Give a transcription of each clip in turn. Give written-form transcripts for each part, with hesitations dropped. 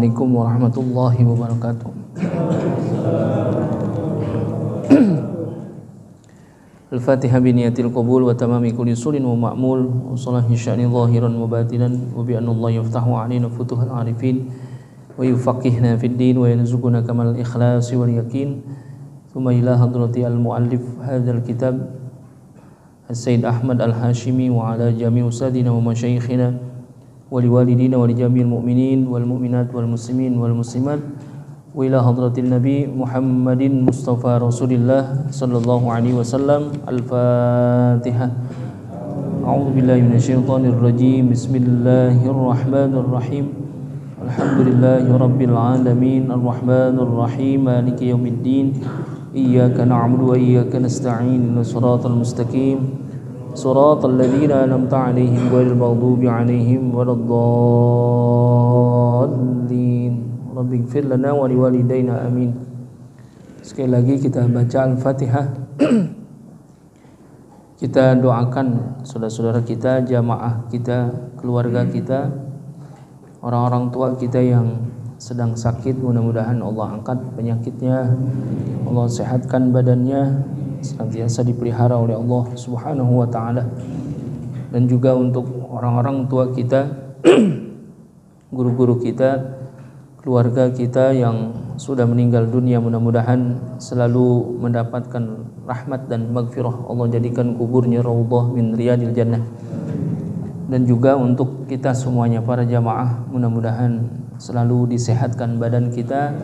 Assalamualaikum warahmatullahi wabarakatuh. Al-Fatihah biniyatil qabul wa tamami kulli sulin wa ma'mul wa salahi sya'ni zahiran wa batinan wa bi anna Allah yaftahu alaina futuhal arifin wa yufaqihna fid din wa yarzuquna kamal ikhlasi wal yakin. Thumma ila hadrati al-muallif hadzal kitab As-Sayyid Ahmad Al-Hashimi wa ala jami' usadina wa masyayikhina wa liwalidina wa li jami'il mu'minin wal mu'minat wal muslimin wal muslimat wa ila hadratin Nabi Muhammadin Mustafa Rasulillah sallallahu alaihi wasallam. Al-Fatihah. A'udzu billahi minasyaitonir rajim. Bismillahirrahmanirrahim. Alhamdulillahi rabbil alamin. Arrahmanir rahim. Maliki yaumiddin. Iyyaka na'budu wa iyyaka nasta'in. Shiratal mustaqim. Shiratal ladzina an'amta 'alaihim ghairil maghdubi 'alaihim waladdallin. Rabbighfir lana wa liwalidayna amin. Sekali lagi kita baca Al-Fatihah. Kita doakan saudara-saudara kita, jamaah kita, keluarga kita, orang-orang tua kita yang sedang sakit, mudah-mudahan Allah angkat penyakitnya, Allah sehatkan badannya, senantiasa dipelihara oleh Allah Subhanahu wa taala. Dan juga untuk orang-orang tua kita, guru-guru kita, keluarga kita yang sudah meninggal dunia, mudah-mudahan selalu mendapatkan rahmat dan maghfirah. Allah jadikan kuburnya raudhah min riyadil jannah. Dan juga untuk kita semuanya para jamaah, mudah-mudahan selalu disehatkan badan kita,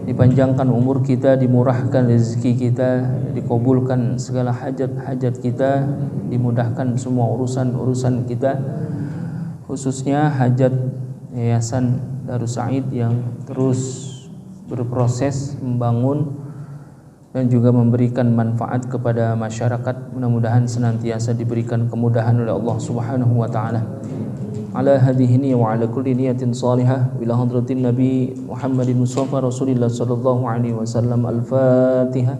dipanjangkan umur kita, dimurahkan rezeki kita, dikabulkan segala hajat-hajat kita, dimudahkan semua urusan-urusan kita, khususnya hajat Yayasan Darus Said yang terus berproses membangun dan juga memberikan manfaat kepada masyarakat. Mudah-mudahan senantiasa diberikan kemudahan oleh Allah Subhanahu wa taala. Ala hadhihi wa ala kulli niyatin salihah ila hadratin Nabi Muhammadin Mustafa Rasulillah sallallahu alaihi wasallam. Al-Fatihah.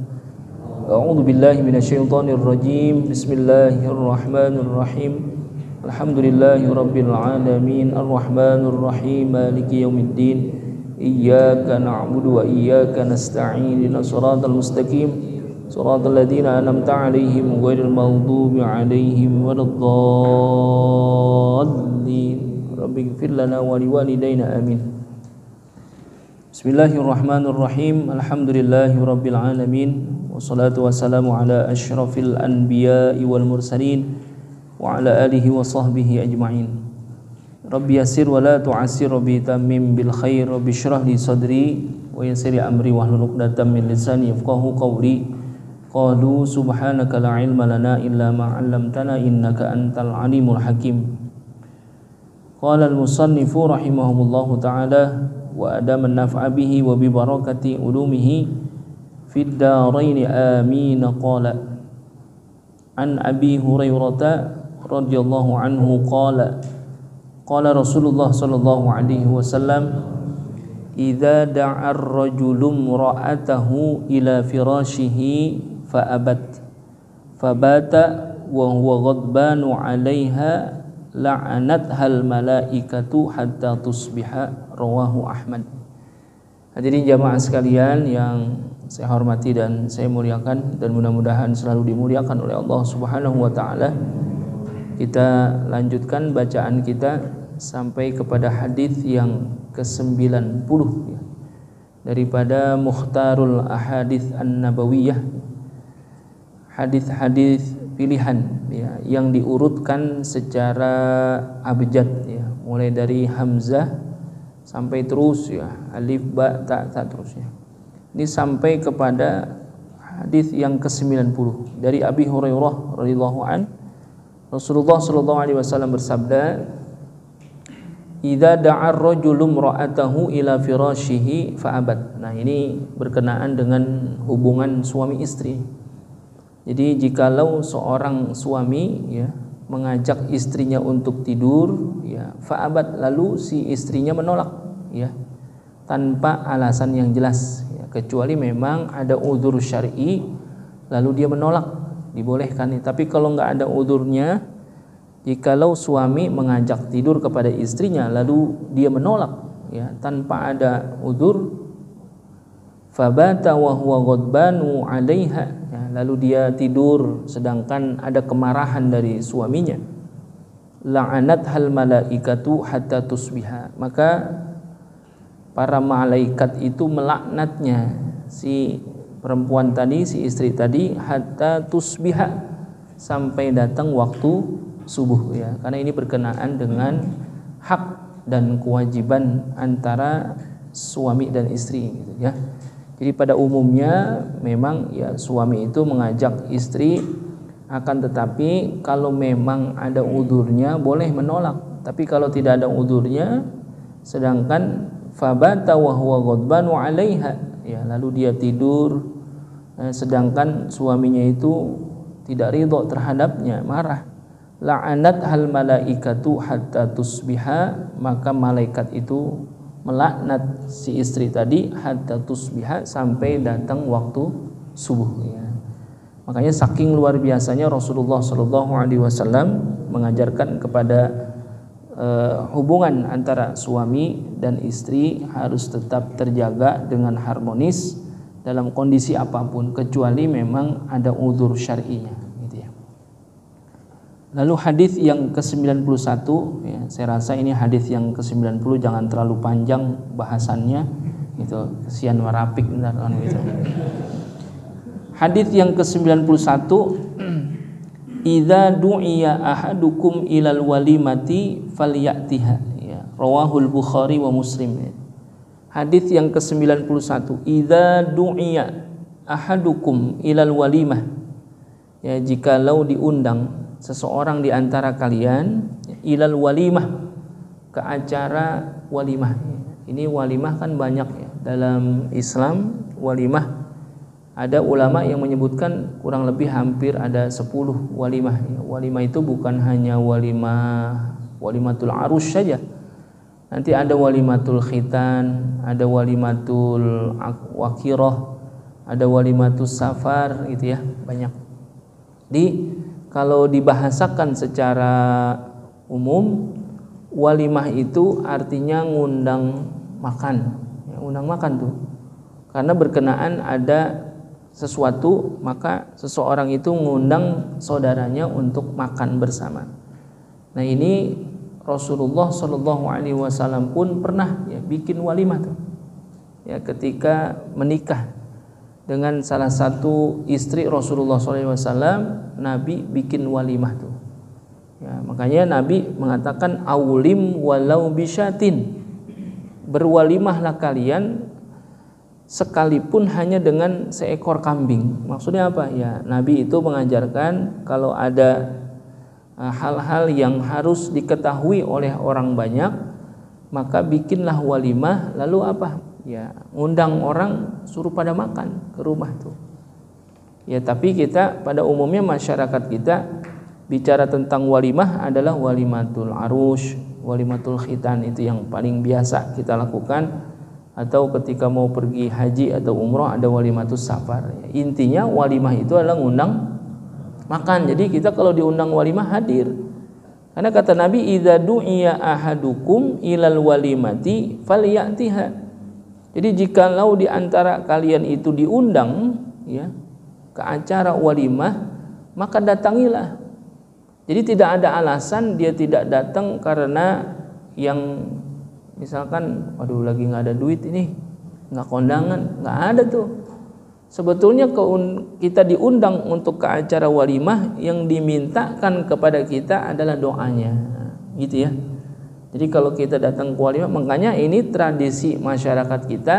A'udzu billahi minasyaitonir rajim. Bismillahirrahmanirrahim. Alhamdulillahi rabbil alamin. Ar-Rahmanir Rahim. Maliki yaumiddin. Iyyaka na'budu wa iyyaka nasta'in. Shiratal mustaqim. Shiratal ladzina an'amta 'alaihim ghairil maghdubi 'alaihim waladdallin. Rabbighfir lana wa liwalidayna amin. Bismillahirrahmanirrahim. Alhamdulillahi rabbil alamin. Wassalatu wassalamu ala asyrafil anbiya'i wal mursalin wa ala alihi wa sahbihi ajma'in. Rabbi yassir wa la tu'assir, Rabbi tammim bil khair, Rabbi shrah li sadri wa yassir li amri wahlul 'uqdatam min lisani yafqahu qawli. Qalu subhanaka la ilma lana illa ma 'allamtana innaka antal alimul hakim. Qala al-musannifu rahimahumullahu ta'ala wa adama an-naf'a bihi wa bi barakati ulumihi fid darain amin. Qala an Abi Hurairah radhiyallahu anhu qala qala Rasulullah sallallahu alaihi wasallam idza da'a ar-rajulu imra'atahu ila firashihi fa abat fabata wa huwa ghadbanu 'alaiha la'anathal malaikatu hatta tusbiha. Rawahu Ahmad. Hadirin jamaah sekalian yang saya hormati dan saya muliakan, dan mudah-mudahan selalu dimuliakan oleh Allah Subhanahu wa taala. Kita lanjutkan bacaan kita sampai kepada hadis yang ke-90 ya, daripada Mukhtarul Ahadits An-Nabawiyah, hadis-hadis pilihan ya, yang diurutkan secara abjad ya, mulai dari hamzah sampai terus ya, alif ba ta terus ya. Ini sampai kepada hadis yang ke-90 dari Abi Hurairah radhiyallahu an. Rasulullah sallallahu alaihi wasallam bersabda, "Idza da'a ar-rajulu imra'atahu ila firashihi fa'abat." Nah, ini berkenaan dengan hubungan suami istri. Jadi jikalau seorang suami ya mengajak istrinya untuk tidur ya, fa'abat, lalu si istrinya menolak ya, tanpa alasan yang jelas ya, kecuali memang ada udzur syar'i lalu dia menolak, dibolehkan. Tapi kalau nggak ada udzurnya, jikalau suami mengajak tidur kepada istrinya lalu dia menolak ya tanpa ada udzur, fabata wa huwa ghadbanu 'alaiha, ya, lalu dia tidur sedangkan ada kemarahan dari suaminya, la'anat hal malaikatu hatta tusbiha, maka para malaikat itu melaknatnya si perempuan tadi, si istri tadi, hatta tusbiha, sampai datang waktu subuh, ya, karena ini berkenaan dengan hak dan kewajiban antara suami dan istri, gitu, ya. Jadi pada umumnya memang ya suami itu mengajak istri, akan tetapi kalau memang ada udhurnya boleh menolak. Tapi kalau tidak ada udhurnya, sedangkan fabata wa huwa ghadbanu 'alaiha, ya, lalu dia tidur sedangkan suaminya itu tidak ridho terhadapnya, marah, la'anat hal malaikatu hatta tusbiha, maka malaikat itu melaknat si istri tadi hatta tusbiha, sampai datang waktu subuh, ya. Makanya saking luar biasanya Rasulullah SAW mengajarkan kepada hubungan antara suami dan istri harus tetap terjaga dengan harmonis dalam kondisi apapun, kecuali memang ada udzur syar'inya, gitu, ya. Lalu hadis yang ke-91, ya, saya rasa ini hadis yang ke-90, jangan terlalu panjang bahasannya, gitu, kesian warapik bentar kan, gitu. Hadis yang ke-91, idza du'iya ahadukum ilal walimati falyatiha, ya, rawahul Bukhari wa Muslim, ya. Hadis yang ke-91, idza du'iya ahadukum ilal walimah, ya, jikalau diundang seseorang di antara kalian ilal walimah, ke acara walimah. Ini walimah kan banyak, ya, dalam Islam. Walimah ada ulama yang menyebutkan kurang lebih hampir ada 10 walimah, ya. Walimah itu bukan hanya walimatul arus saja. Nanti ada walimatul khitan, ada walimatul wakirah, ada walimatul safar, gitu, ya, banyak. Kalau dibahasakan secara umum, walimah itu artinya ngundang makan, ya, undang makan tuh. Karena berkenaan ada sesuatu, maka seseorang itu ngundang saudaranya untuk makan bersama. Nah, ini Rasulullah SAW pun pernah, ya, bikin walimah tuh, ya, ketika menikah dengan salah satu istri Rasulullah SAW, Nabi bikin walimah tuh, ya, makanya Nabi mengatakan aulim walau bisyatin, berwalimahlah kalian sekalipun hanya dengan seekor kambing. Maksudnya apa? Ya, Nabi itu mengajarkan kalau ada hal-hal yang harus diketahui oleh orang banyak, maka bikinlah walimah, lalu apa? Ya, ngundang orang, suruh pada makan ke rumah tuh. Ya, tapi kita pada umumnya masyarakat kita bicara tentang walimah adalah walimatul arus, walimatul khitan, itu yang paling biasa kita lakukan. Atau ketika mau pergi haji atau umroh ada walimatul safar. Intinya walimah itu adalah ngundang makan. Jadi kita kalau diundang walimah hadir. Karena kata Nabi, idza du'iya ahadukum ilal walimati falyatiha. Jadi jikalau di antara kalian itu diundang, ya, ke acara walimah, maka datangilah. Jadi tidak ada alasan dia tidak datang karena yang misalkan, waduh lagi nggak ada duit ini, nggak kondangan, nggak ada tuh. Sebetulnya kita diundang untuk ke acara walimah, yang dimintakan kepada kita adalah doanya, gitu, ya. Jadi kalau kita datang ke walimah, makanya ini tradisi masyarakat kita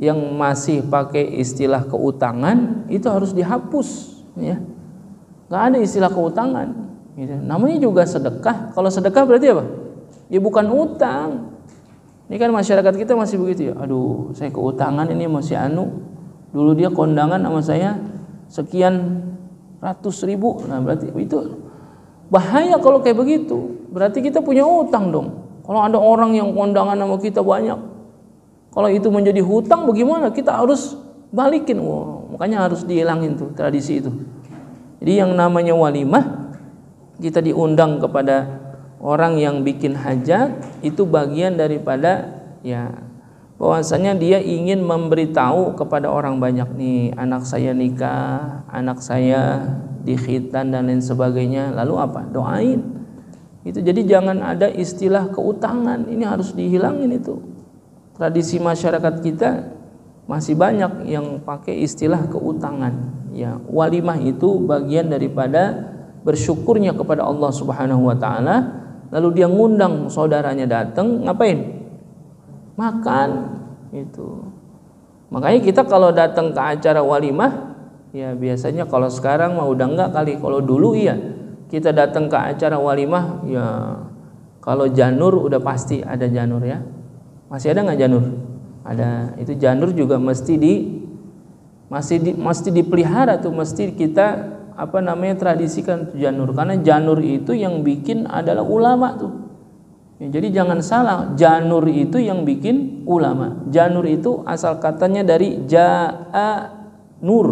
yang masih pakai istilah keutangan itu harus dihapus, ya. Nggak ada istilah keutangan, gitu. Namanya juga sedekah. Kalau sedekah berarti apa? Ya bukan utang. Ini kan masyarakat kita masih begitu, ya. Aduh, saya keutangan ini masih dulu dia kondangan sama saya sekian ratus ribu. Nah, berarti itu bahaya kalau kayak begitu. Berarti kita punya utang dong. Kalau ada orang yang kondangan sama kita banyak, kalau itu menjadi hutang bagaimana? Kita harus balikin. Wow, makanya harus dihilangin tuh tradisi itu. Jadi yang namanya walimah, kita diundang kepada orang yang bikin hajat, itu bagian daripada ya, bahwasanya dia ingin memberitahu kepada orang banyak nih, anak saya nikah, anak saya dikhitan dan lain sebagainya. Lalu apa? Doain. Itu jadi jangan ada istilah keutangan. Ini harus dihilangin itu. Tradisi masyarakat kita masih banyak yang pakai istilah keutangan. Ya, walimah itu bagian daripada bersyukurnya kepada Allah Subhanahu wa taala. Lalu dia ngundang saudaranya datang, ngapain? Makan itu. Makanya kita kalau datang ke acara walimah, ya biasanya kalau sekarang mah udah enggak kali. Kalau dulu iya, kita datang ke acara walimah, ya kalau janur udah pasti ada janur ya. Masih ada nggak janur? Ada. Itu janur juga mesti dipelihara tuh, mesti kita tradisikan janur, karena janur itu yang bikin adalah ulama tuh. Ya, jadi jangan salah, janur itu yang bikin ulama. Janur itu asal katanya dari ja'a nur,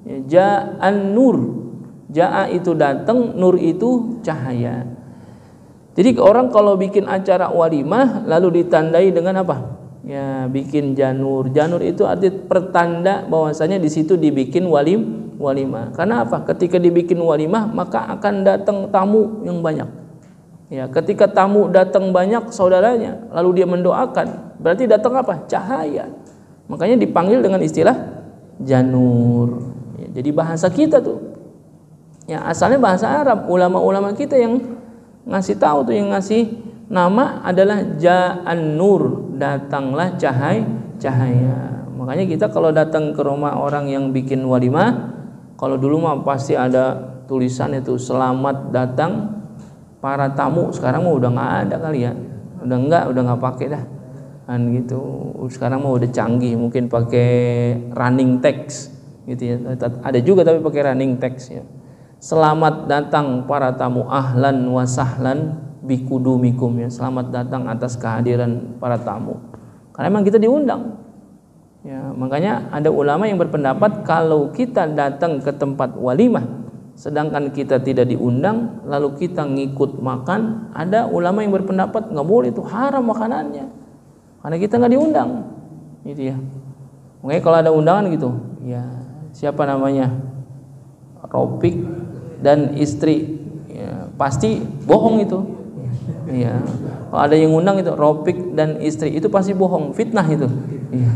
ya, ja'an nur. Ja'a itu datang, nur itu cahaya. Jadi orang kalau bikin acara walimah lalu ditandai dengan apa? Ya, bikin janur. Janur itu arti pertanda bahwasanya di situ dibikin walimah. Karena apa? Ketika dibikin walimah maka akan datang tamu yang banyak. Ya, ketika tamu datang banyak saudaranya, lalu dia mendoakan, berarti datang apa? Cahaya. Makanya dipanggil dengan istilah janur. Ya, jadi bahasa kita tuh, ya asalnya bahasa Arab. Ulama-ulama kita yang ngasih tahu tuh, yang ngasih nama adalah ja'an nur, datanglah cahaya. Makanya kita kalau datang ke rumah orang yang bikin walimah, kalau dulu mah pasti ada tulisan itu selamat datang para tamu. Sekarang mah udah nggak ada kali ya, udah nggak pakai dah kan gitu. Sekarang mah udah canggih, mungkin pakai running text gitu ya. Ada juga tapi pakai running text ya. Selamat datang para tamu, ahlan wa sahlan bikudumikum, ya, selamat datang atas kehadiran para tamu. Karena memang kita diundang. Ya, makanya ada ulama yang berpendapat kalau kita datang ke tempat walimah sedangkan kita tidak diundang, lalu kita ngikut makan, ada ulama yang berpendapat nggak boleh, itu haram makanannya, karena kita nggak diundang, gitu ya. Makanya kalau ada undangan gitu, ya siapa namanya, Ropik dan istri, ya, pasti bohong itu. Ya, kalau ada yang undang itu Ropik dan istri, itu pasti bohong, fitnah itu. Ya,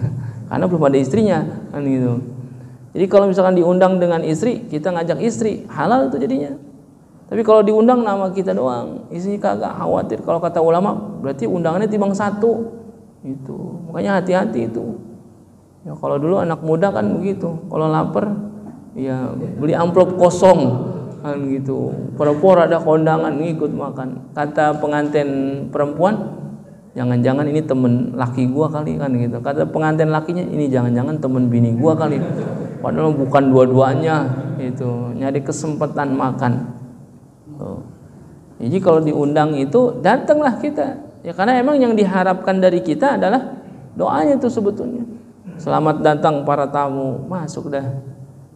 karena belum ada istrinya, kan gitu. Jadi kalau misalkan diundang dengan istri, kita ngajak istri, halal itu jadinya. Tapi kalau diundang nama kita doang, istri kagak, khawatir. Kalau kata ulama, berarti undangannya timbang satu. Itu. Makanya hati-hati itu. Ya kalau dulu anak muda kan begitu. Kalau lapar, ya beli amplop kosong kan gitu. Pura-pura ada kondangan ngikut makan. Kata pengantin perempuan, jangan-jangan ini temen laki gua kali kan gitu. Kata pengantin lakinya, ini jangan-jangan temen bini gua kali. Padahal bukan dua-duanya, itu nyari kesempatan makan. Jadi kalau diundang itu datanglah kita. Ya karena emang yang diharapkan dari kita adalah doanya itu sebetulnya. Selamat datang para tamu, masuk dah.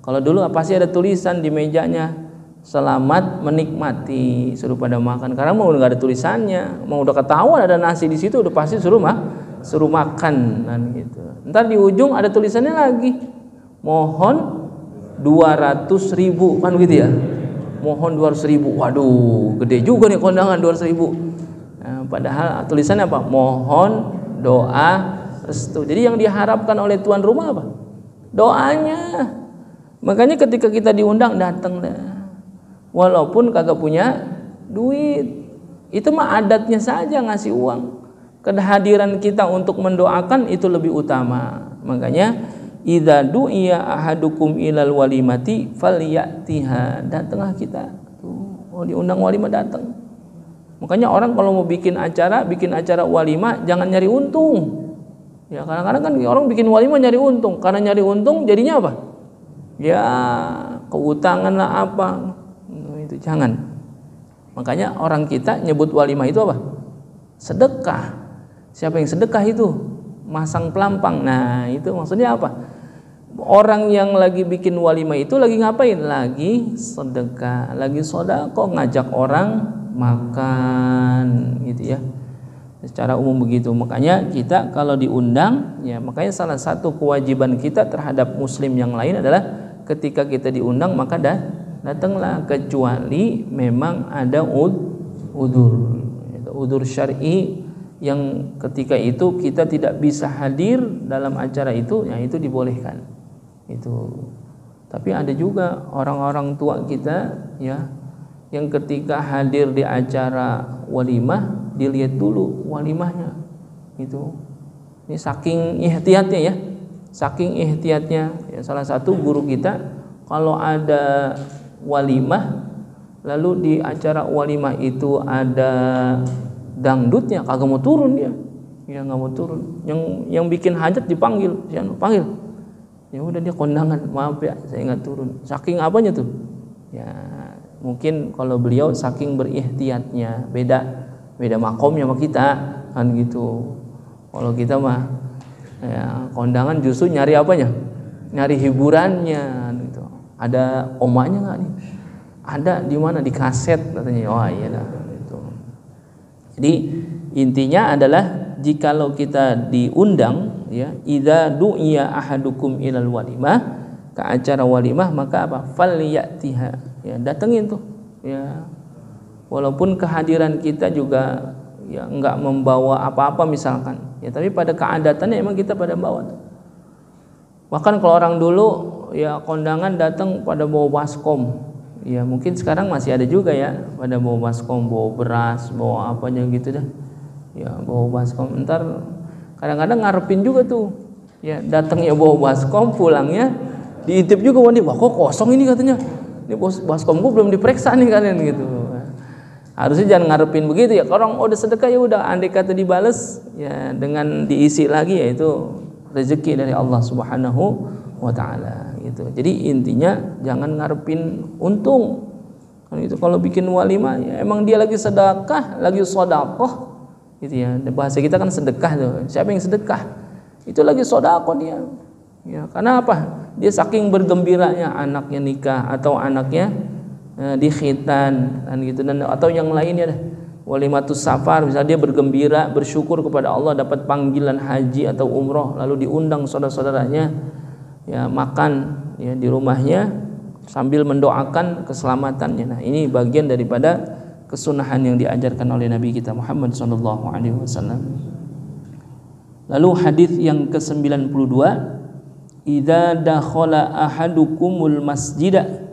Kalau dulu pasti ada tulisan di mejanya, selamat menikmati, suruh pada makan. Karena mau nggak ada tulisannya, mau udah ketahuan ada nasi di situ, udah pasti suruh makan kan gitu. Ntar di ujung ada tulisannya lagi, mohon 200.000 kan gitu ya. Mohon 200.000. Waduh, gede juga nih kondangan 200.000. Nah, padahal tulisannya apa? Mohon doa restu. Jadi yang diharapkan oleh tuan rumah apa? Doanya. Makanya ketika kita diundang, datang dah. Walaupun kagak punya duit, itu mah adatnya saja ngasih uang. Kehadiran kita untuk mendoakan itu lebih utama. Makanya idza du'iya ahadukum ilal walimati falyatiha, datanglah kita. Oh, diundang walimah datang. Makanya orang kalau mau bikin acara walimah jangan nyari untung. Ya kadang-kadang kan orang bikin walimah nyari untung. Karena nyari untung jadinya apa? Ya keutangan lah apa. Itu jangan. Makanya orang kita nyebut walimah itu apa? Sedekah. Siapa yang sedekah itu? Masang pelampang. Nah, itu maksudnya apa? Orang yang lagi bikin walimah itu lagi ngapain? Lagi sedekah, lagi sedekah, ngajak orang makan gitu ya. Secara umum begitu. Makanya kita kalau diundang, ya makanya salah satu kewajiban kita terhadap muslim yang lain adalah ketika kita diundang maka datanglah, kecuali memang ada udzur syar'i yang ketika itu kita tidak bisa hadir dalam acara itu, ya itu dibolehkan. Itu. Tapi ada juga orang-orang tua kita ya yang ketika hadir di acara walimah dilihat dulu walimahnya. Itu. Ini saking ihtiyatnya ya. Saking ihtiyatnya ya, salah satu guru kita kalau ada walimah lalu di acara walimah itu ada dangdutnya kagak mau turun dia. Ya nggak mau turun. Yang bikin hajat dipanggil, panggil. Ya udah dia kondangan, maaf ya saya nggak turun. Saking apanya tuh? Ya mungkin kalau beliau saking berihtiyatnya, beda makomnya sama kita kan gitu. Kalau kita mah ya kondangan justru nyari apanya? Nyari hiburannya gitu. Ada omanya nggak nih? Ada di mana? Di kaset katanya. Oh iya dah gitu. Jadi intinya adalah jikalau kita diundang ya, idza du'iya ahadukum ilal walimah, ke acara walimah, maka apa? Falyatiha. Ya, datengin tuh. Ya. Walaupun kehadiran kita juga ya enggak membawa apa-apa misalkan. Ya, tapi pada keadatannya emang kita pada bawa tuh. Bahkan kalau orang dulu ya kondangan datang pada bawa baskom. Ya, mungkin sekarang masih ada juga ya pada bawa baskom, bawa beras, bawa apanya gitu dah. Ya, bawa baskom. Ntar kadang-kadang ngarepin juga tuh. Ya, datangnya bawa baskom, pulangnya diintip juga, wah kok kosong ini katanya. Ini baskom gue belum diperiksa nih kalian gitu. Harusnya jangan ngarepin begitu ya. Kalau udah sedekah ya udah, andai kata dibales ya dengan diisi lagi, ya itu rezeki dari Allah Subhanahu wa taala gitu. Jadi intinya jangan ngarepin untung. Kan itu kalau bikin walimah ya emang dia lagi sedekah, lagi sedekah gitu ya. Bahasa kita kan sedekah tuh. Siapa yang sedekah? Itu lagi sedekah dia. Ya, karena apa? Dia saking bergembiranya anaknya nikah atau anaknya dikhitan dan gitu, dan atau yang lainnya dah. Walimatus safar, misalnya dia bergembira, bersyukur kepada Allah dapat panggilan haji atau umroh, lalu diundang saudara-saudaranya ya makan ya di rumahnya sambil mendoakan keselamatannya. Nah, ini bagian daripada kesunahan yang diajarkan oleh Nabi kita Muhammad SAW. Lalu hadis yang ke-92, idza dakhala ahadukumul masjida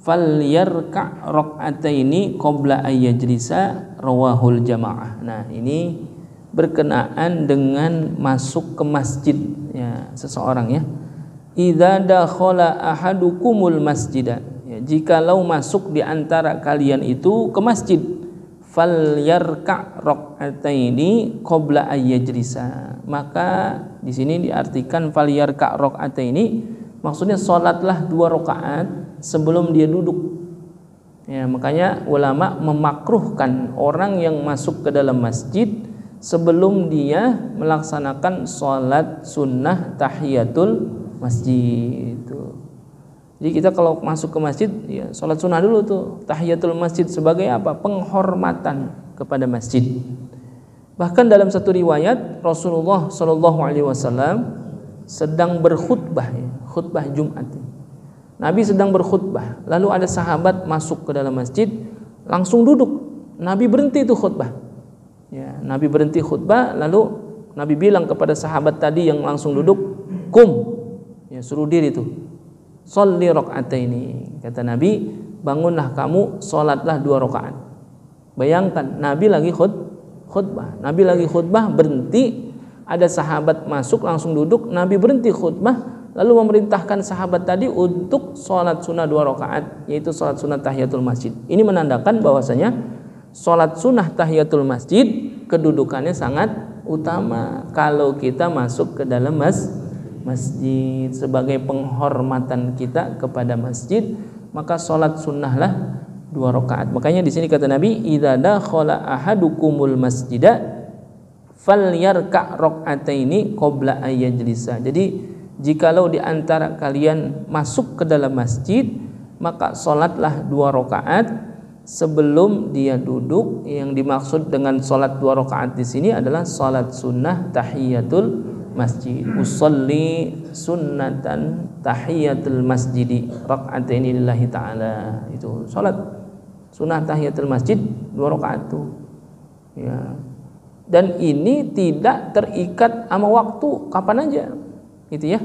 falyarka' rak'ataini qabla ayyajlisa, rawahul jamaah. Nah, ini berkenaan dengan masuk ke masjid ya seseorang ya. Idza dakhala ahadukumul masjida, ya, jikalau masuk di antara kalian itu ke masjid, falyarka' rak'ataini qabla ayyajlisa. Maka di sini diartikan falyarka' rak'ataini, maksudnya salatlah 2 rakaat sebelum dia duduk. Ya, makanya ulama memakruhkan orang yang masuk ke dalam masjid sebelum dia melaksanakan salat sunnah tahiyatul masjid itu. Jadi kita kalau masuk ke masjid ya salat sunnah dulu tuh, tahiyatul masjid, sebagai apa? Penghormatan kepada masjid. Bahkan dalam satu riwayat Rasulullah SAW sedang berkhutbah ya, khutbah Jumat. Nabi sedang berkhutbah, lalu ada sahabat masuk ke dalam masjid, langsung duduk. Nabi berhenti itu khutbah. Ya, Nabi berhenti khutbah, lalu Nabi bilang kepada sahabat tadi yang langsung duduk, "Kum." Ya, suruh diri itu. "Sholli rak'ataini." Kata Nabi, "Bangunlah kamu, salatlah 2 rakaat." Bayangkan, Nabi lagi khutbah. Nabi lagi khutbah, berhenti, ada sahabat masuk langsung duduk, Nabi berhenti khutbah, lalu memerintahkan sahabat tadi untuk sholat sunnah 2 rakaat, yaitu sholat sunnah tahiyatul masjid. Ini menandakan bahwasanya sholat sunnah tahiyatul masjid kedudukannya sangat utama kalau kita masuk ke dalam masjid. Sebagai penghormatan kita kepada masjid, maka sholat sunnahlah 2 rakaat. Makanya di sini kata Nabi, idza dakhala ahadukumul masjida falyarka' rak'ataini qabla ayyajlisa. Jadi jikalau di antara kalian masuk ke dalam masjid, maka salatlah 2 rakaat sebelum dia duduk. Yang dimaksud dengan salat 2 rakaat di sini adalah salat sunnah tahiyatul masjid. Usolli sunnatan tahiyatul masjidi raka'ataini lillahi ta'ala. Itu salat sunnah tahiyatul masjid 2 rakaat tuh. Ya. Dan ini tidak terikat sama waktu, kapan aja. Gitu ya.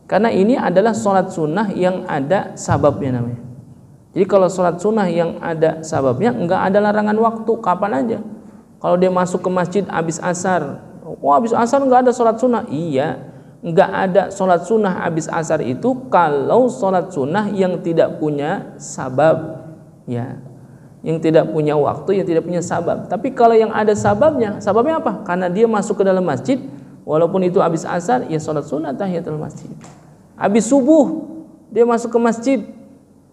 Karena ini adalah salat sunnah yang ada sababnya namanya. Jadi kalau salat sunnah yang ada sababnya, enggak ada larangan waktu, kapan aja. Kalau dia masuk ke masjid habis asar, habis asar enggak ada salat sunnah. Iya, enggak ada salat sunnah habis asar itu kalau salat sunnah yang tidak punya sabab, ya, yang tidak punya waktu, yang tidak punya sabab. Tapi kalau yang ada sababnya apa? Karena dia masuk ke dalam masjid, walaupun itu habis asar, ya salat sunnah tahiyatul masjid. Habis subuh dia masuk ke masjid,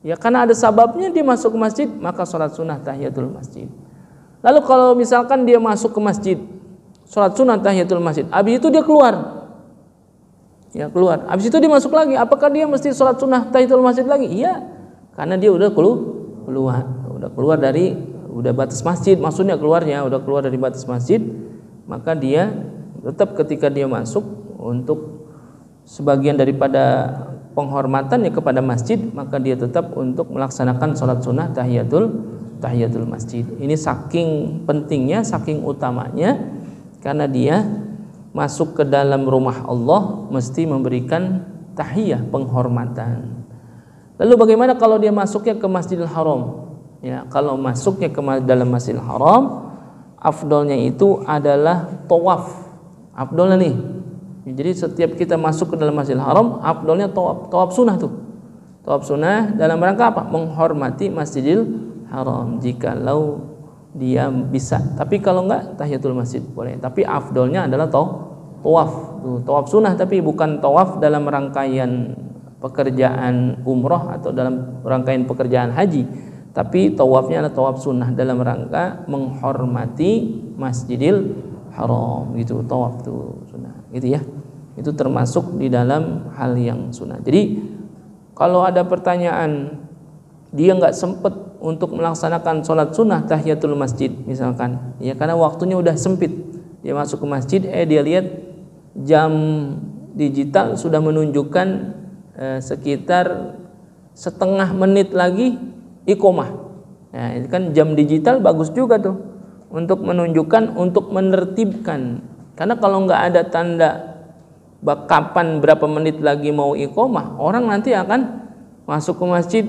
ya karena ada sababnya dia masuk ke masjid, maka salat sunnah tahiyatul masjid. Lalu kalau misalkan dia masuk ke masjid, salat sunnah tahiyatul masjid, habis itu dia keluar. Ya keluar. Habis itu dia masuk lagi, apakah dia mesti salat sunnah tahiyatul masjid lagi? Iya. Karena dia udah keluar dari batas masjid, maksudnya keluarnya udah keluar dari batas masjid, maka dia tetap ketika dia masuk untuk sebagian daripada penghormatannya kepada masjid, maka dia tetap untuk melaksanakan salat sunnah tahiyatul masjid. Ini saking pentingnya, saking utamanya, karena dia masuk ke dalam rumah Allah mesti memberikan tahiyah, penghormatan. Lalu bagaimana kalau dia masuknya ke Masjidil Haram? Ya, kalau masuknya ke dalam Masjidil Haram, afdolnya itu adalah tawaf. Afdolnya nih. Jadi setiap kita masuk ke dalam Masjidil Haram, afdolnya tawaf sunnah tuh. Tawaf sunnah dalam rangka apa? Menghormati Masjidil Haram jikalau dia bisa. Tapi kalau enggak, tahiyatul masjid boleh. Tapi afdolnya adalah tawaf. Tawaf sunnah, tapi bukan tawaf dalam rangkaian pekerjaan umroh atau dalam rangkaian pekerjaan haji. Tapi tawafnya adalah tawaf sunnah dalam rangka menghormati Masjidil Haram, gitu. Tawaf itu sunnah, gitu ya. Itu termasuk di dalam hal yang sunnah. Jadi kalau ada pertanyaan dia nggak sempat untuk melaksanakan sholat sunnah tahiyatul masjid misalkan, ya karena waktunya udah sempit, dia masuk ke masjid, dia lihat jam digital sudah menunjukkan sekitar setengah menit lagi iqomah. Nah, itu kan jam digital bagus juga tuh untuk menunjukkan, untuk menertibkan. Karena kalau nggak ada tanda kapan berapa menit lagi mau iqomah, orang nanti akan masuk ke masjid,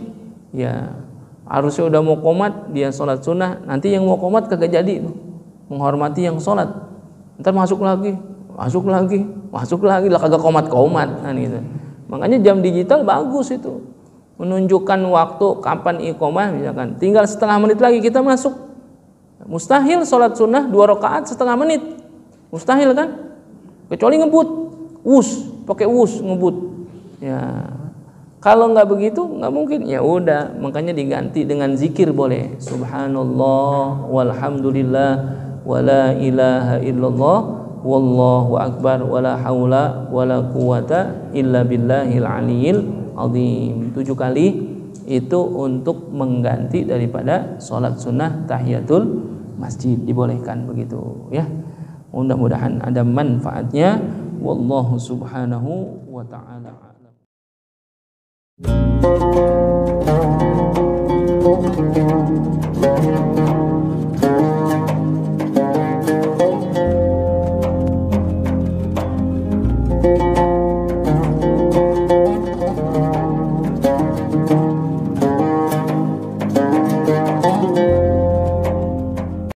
ya harusnya udah mau qomat, dia sholat sunnah, nanti yang mau qomat kagak jadi menghormati yang sholat, ntar masuk lagi lah kagak qomat kan gitu. Makanya jam digital bagus itu, menunjukkan waktu kapan iqomah, misalkan tinggal setengah menit lagi kita masuk. Mustahil sholat sunnah 2 rakaat setengah menit, mustahil kan, kecuali ngebut pakai ngebut ya. Kalau nggak begitu nggak mungkin, ya udah, makanya diganti dengan zikir boleh, subhanallah walhamdulillah wala ilaha illallah wallahu akbar wala haula wala quwata illa billahil aliyil azim. 7 kali itu untuk mengganti daripada sholat sunnah tahiyatul masjid, dibolehkan begitu ya. Mudah-mudahan ada manfaatnya. Wallahu subhanahu wa ta'ala a'lam.